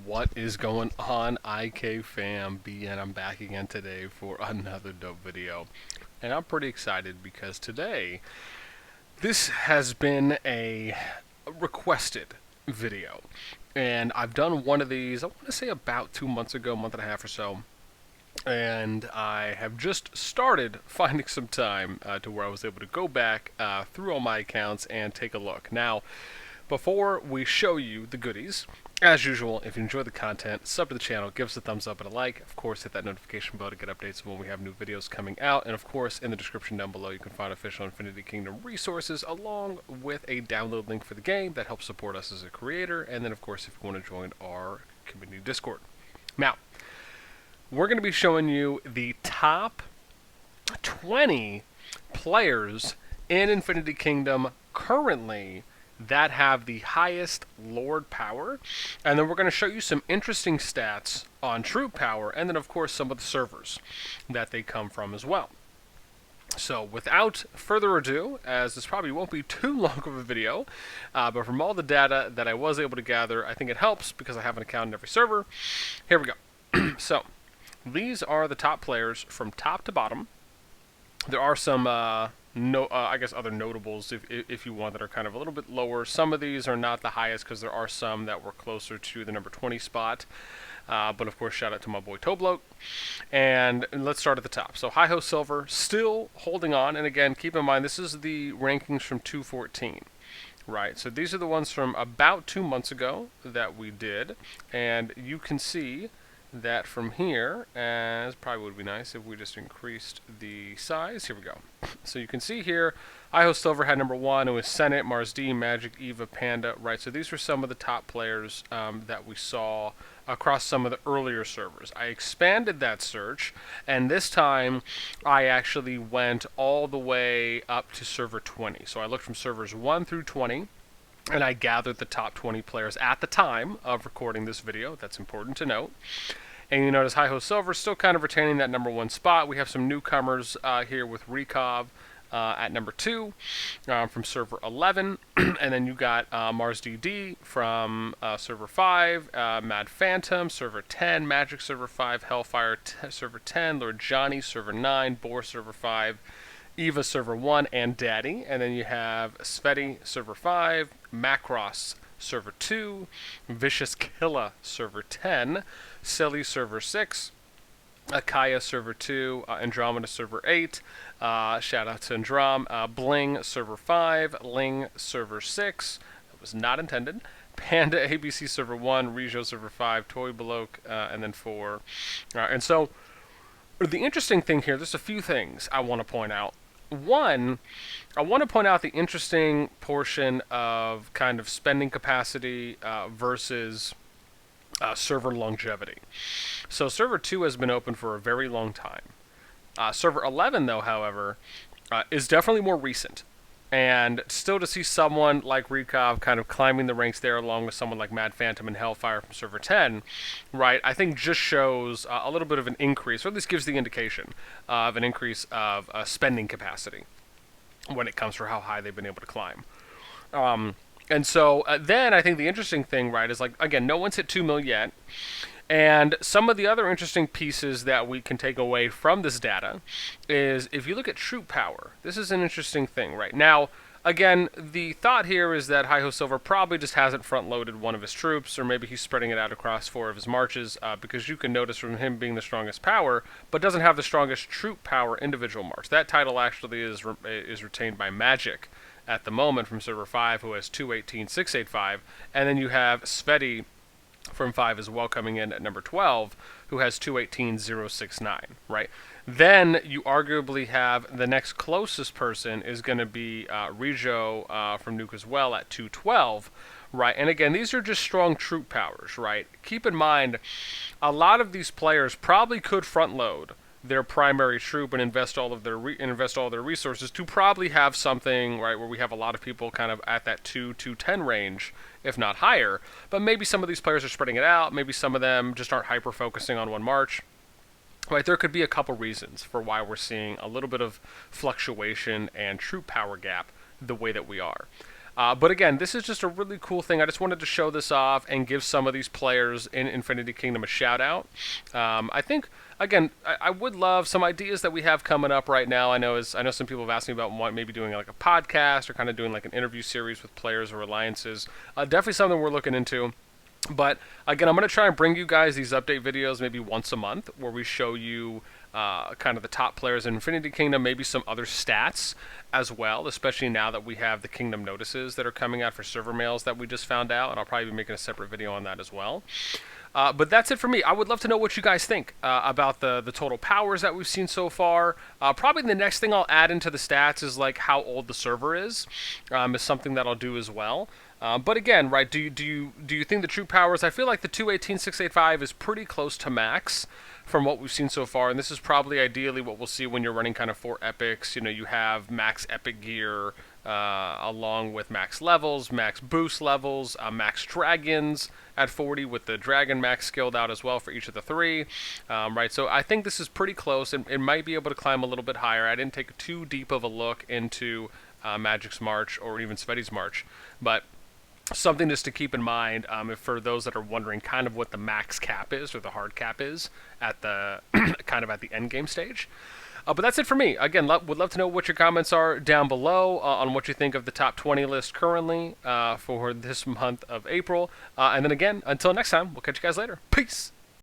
What is going on, IK fam? BN, I'm back again today for another dope video. And I'm pretty excited because today, this has been a requested video. And I've done one of these, I want to say about 2 months ago, month and a half or so. And I have just started finding some time to where I was able to go back through all my accounts and take a look. Now, before we show you the goodies, as usual, if you enjoy the content, sub to the channel, give us a thumbs up and a like. Of course, hit that notification bell to get updates when we have new videos coming out. And of course, in the description down below, you can find official Infinity Kingdom resources along with a download link for the game that helps support us as a creator. And then, of course, if you want to join our community Discord. Now, we're going to be showing you the top 20 players in Infinity Kingdom currently that have the highest Lord power, and then we're going to show you some interesting stats on troop power, and then of course some of the servers that they come from as well. So without further ado, as this probably won't be too long of a video, but from all the data that I was able to gather, I think it helps because I have an account in every server. Here we go. So these are the top players from top to bottom. There are some I guess other notables, if you want, that are kind of a little bit lower. Some of these are not the highest because there are some that were closer to the number 20 spot. But of course, shout out to my boy Tobloke. And let's start at the top. So Hi-Ho Silver still holding on. And again, keep in mind, this is the rankings from 214. Right, so these are the ones from about 2 months ago that we did. And you can see that from here, as probably would be nice if we just increased the size. Here we go. So you can see here, Hi-Ho Silver had number 1. It was Senate, Mars D, Magic, Eva, Panda. Right, so these were some of the top players that we saw across some of the earlier servers. I expanded that search, and this time I actually went all the way up to server 20. So I looked from servers 1 through 20. And I gathered the top 20 players at the time of recording this video. That's important to note. And you notice Hi-Ho Silver still kind of retaining that number 1 spot. We have some newcomers here with Rekov at number 2 from server 11. And then you got Mars DD from server 5, Mad Phantom, server 10, Magic server 5, Hellfire server 10, Lord Johnny server 9, Boar server 5, Eva server 1, and Daddy. And then you have Sveti server 5, Macross server 2, Vicious Killa server 10, Silly server 6, Akaya server 2, Andromeda server 8, shout out to Androm, Bling server 5, Ling server 6, that was not intended, Panda ABC server 1, Rijo server 5, Toy Beloke, and then 4. And so, the interesting thing here, there's a few things I want to point out. One, I want to point out the interesting portion of kind of spending capacity versus server longevity. So server 2 has been open for a very long time. Server 11, though, however, is definitely more recent. And still to see someone like Rekov kind of climbing the ranks there along with someone like Mad Phantom and Hellfire from server 10, right, I think just shows a little bit of an increase, or at least gives the indication of an increase of spending capacity when it comes for how high they've been able to climb. And so then I think the interesting thing, right, is like, again, no one's hit 2 mil yet. And some of the other interesting pieces that we can take away from this data is if you look at troop power, this is an interesting thing, right? Now, again, the thought here is that Hi-Ho Silver probably just hasn't front-loaded one of his troops, or maybe he's spreading it out across 4 of his marches, because you can notice from him being the strongest power, but doesn't have the strongest troop power individual march. That title actually is retained by Magic at the moment from server 5, who has 218, 685, and then you have Sveti from 5 as well coming in at number 12, who has 218,069, right? Then you arguably have the next closest person is going to be Rijo from Nuke as well at 212, right? And again, these are just strong troop powers, right? Keep in mind, a lot of these players probably could front load their primary troop and invest all their resources to probably have something, right, where we have a lot of people kind of at that 210 range, if not higher. But maybe some of these players are spreading it out. Maybe some of them just aren't hyper focusing on one march. Right, there could be a couple reasons for why we're seeing a little bit of fluctuation and troop power gap the way that we are. But again, this is just a really cool thing. I just wanted to show this off and give some of these players in Infinity Kingdom a shout out. I think, again, I would love some ideas that we have coming up right now. I know some people have asked me about maybe doing like a podcast or kind of doing like an interview series with players or alliances. Definitely something we're looking into. But again, I'm going to try and bring you guys these update videos maybe once a month where we show you kind of the top players in Infinity Kingdom, maybe some other stats as well, especially now that we have the Kingdom notices that are coming out for server mails that we just found out, and I'll probably be making a separate video on that as well. But that's it for me. I would love to know what you guys think about the total powers that we've seen so far. Probably the next thing I'll add into the stats is like how old the server is something that I'll do as well. But again, right? Do you think the true powers? I feel like the 218,685 is pretty close to max from what we've seen so far, and this is probably ideally what we'll see when you're running kind of 4 epics. You know, you have max epic gear along with max levels, max boost levels, max dragons at 40 with the dragon max skilled out as well for each of the 3. Right, so I think this is pretty close, and it might be able to climb a little bit higher. I didn't take too deep of a look into Magic's March or even Sveti's March, but something just to keep in mind for those that are wondering kind of what the max cap is or the hard cap is at the kind of at the end game stage. But that's it for me. Again, would love to know what your comments are down below on what you think of the top 20 list currently for this month of April. And then again, until next time, we'll catch you guys later. Peace.